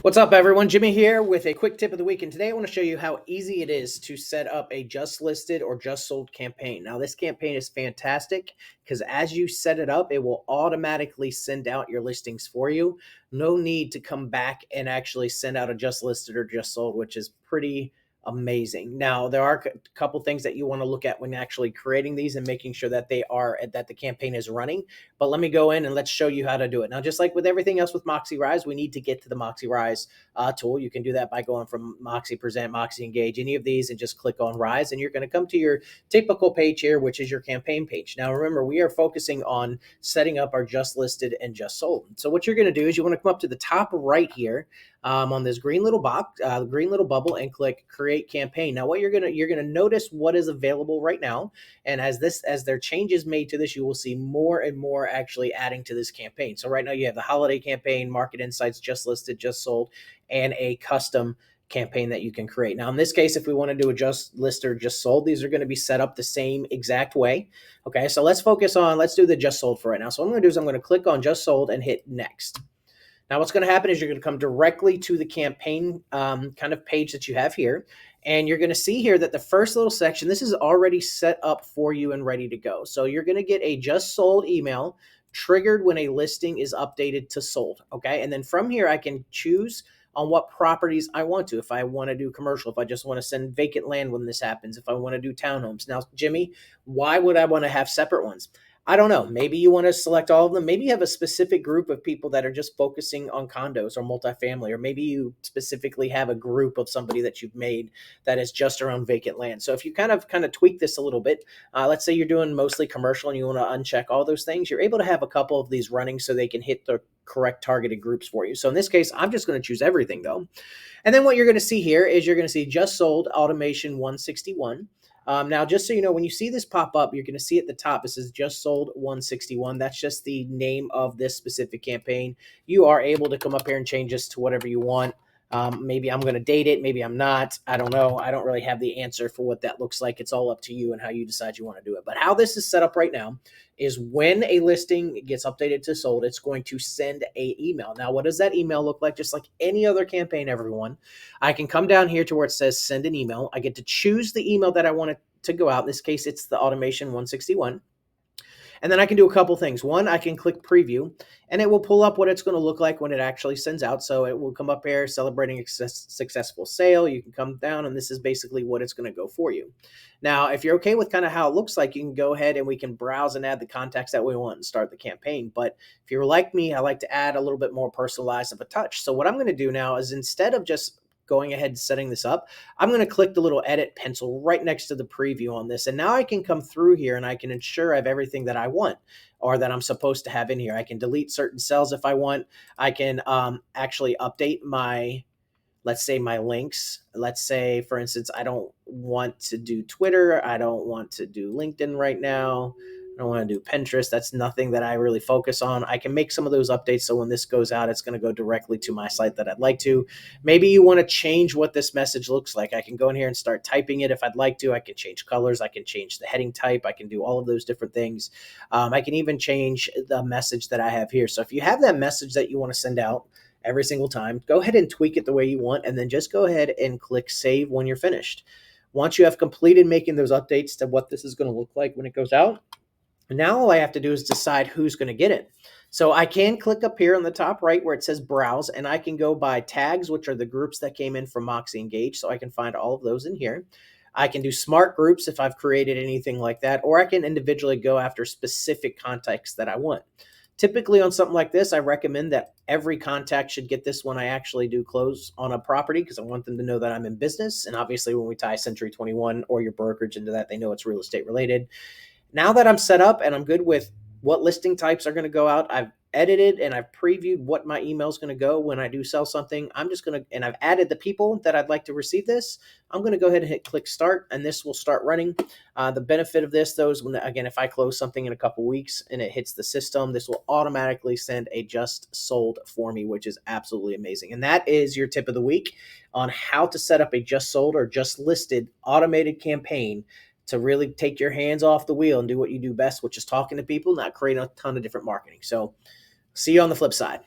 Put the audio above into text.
What's up, everyone? Jimmy here with a quick tip of the week. And today I want to show you how easy it is to set up a just listed or just sold campaign. Now, this campaign is fantastic because as you set it up, it will automatically send out your listings for you. No need to come back and actually send out a just listed or just sold, which is pretty amazing. Now, there are a couple things that you want to look at when actually creating these and making sure that that the campaign is running. But let me go in and let's show you how to do it. Now, just like with everything else with Moxi Rise, we need to get to the Moxi Rise tool. You can do that by going from Moxi Present, Moxi Engage, any of these, and just click on Rise. And you're going to come to your typical page here, which is your campaign page. Now, remember, we are focusing on setting up our just listed and just sold. So what you're going to do is you want to come up to the top right here on this green little box, green little bubble, and click Create Campaign. Now, what you're gonna notice what is available right now, and as there are changes made to this, you will see more and more actually adding to this campaign. So right now you have the holiday campaign, market insights, just listed, just sold, and a custom campaign that you can create. Now, in this case, if we want to do a just list or just sold, these are going to be set up the same exact way. Okay, so let's do the just sold for right now. So what I'm going to do is I'm going to click on just sold and hit next. Now, what's going to happen is you're going to come directly to the campaign kind of page that you have here. And you're going to see here that the first little section, this is already set up for you and ready to go. So you're going to get a just sold email triggered when a listing is updated to sold. Okay. And then from here, I can choose on what properties I want to. If I want to do commercial, if I just want to send vacant land when this happens, if I want to do townhomes. Now, Jimmy, why would I want to have separate ones? I don't know. Maybe you want to select all of them. Maybe you have a specific group of people that are just focusing on condos or multifamily, or maybe you specifically have a group of somebody that you've made that is just around vacant land. So if you kind of tweak this a little bit, let's say you're doing mostly commercial and you want to uncheck all those things, you're able to have a couple of these running so they can hit the correct targeted groups for you. So in this case, I'm just going to choose everything though. And then what you're going to see here is you're going to see just sold automation 161. Now, just so you know, when you see this pop up, you're going to see at the top, it says just sold 161. That's just the name of this specific campaign. You are able to come up here and change this to whatever you want. Maybe I'm going to date it. Maybe I'm not. I don't know. I don't really have the answer for what that looks like. It's all up to you and how you decide you want to do it. But how this is set up right now is when a listing gets updated to sold, it's going to send a email. Now, what does that email look like? Just like any other campaign, everyone, I can come down here to where it says send an email. I get to choose the email that I want it to go out. In this case, it's the automation 161. And then I can do a couple things. One, I can click preview and it will pull up what it's going to look like when it actually sends out. So it will come up here celebrating a successful sale. You can come down and this is basically what it's going to go for you. Now, if you're okay with kind of how it looks like, you can go ahead and we can browse and add the contacts that we want and start the campaign. But if you're like me, I like to add a little bit more personalized of a touch. So what I'm going to do now is instead of just going ahead and setting this up, I'm going to click the little edit pencil right next to the preview on this. And now I can come through here and I can ensure I have everything that I want or that I'm supposed to have in here. I can delete certain cells if I want. I can actually update my, let's say, my links. Let's say, for instance, I don't want to do Twitter. I don't want to do LinkedIn right now. I don't want to do Pinterest. That's nothing that I really focus on. I can make some of those updates so when this goes out, it's going to go directly to my site that I'd like to. Maybe you want to change what this message looks like. I can go in here and start typing it if I'd like to. I can change colors. I can change the heading type. I can do all of those different things. I can even change the message that I have here. So if you have that message that you want to send out every single time, go ahead and tweak it the way you want, and then just go ahead and click save when you're finished. Once you have completed making those updates to what this is going to look like when it goes out, now all I have to do is decide who's going to get it. So I can click up here on the top right where it says browse, and I can go by tags, which are the groups that came in from Moxi Engage. So I can find all of those in here. I can do smart groups if I've created anything like that, or I can individually go after specific contacts that I want. Typically on something like this, I recommend that every contact should get this when I actually do close on a property because I want them to know that I'm in business. And obviously when we tie Century 21 or your brokerage into that, they know it's real estate related. Now that I'm set up and I'm good with what listing types are going to go out, I've edited and I've previewed what my email is going to go when I do sell something. And I've added the people that I'd like to receive this. I'm going to go ahead and hit click start, and this will start running. The benefit of this, though, is again, if I close something in a couple weeks and it hits the system, this will automatically send a just sold for me, which is absolutely amazing. And that is your tip of the week on how to set up a just sold or just listed automated campaign to really take your hands off the wheel and do what you do best, which is talking to people, not creating a ton of different marketing. So see you on the flip side.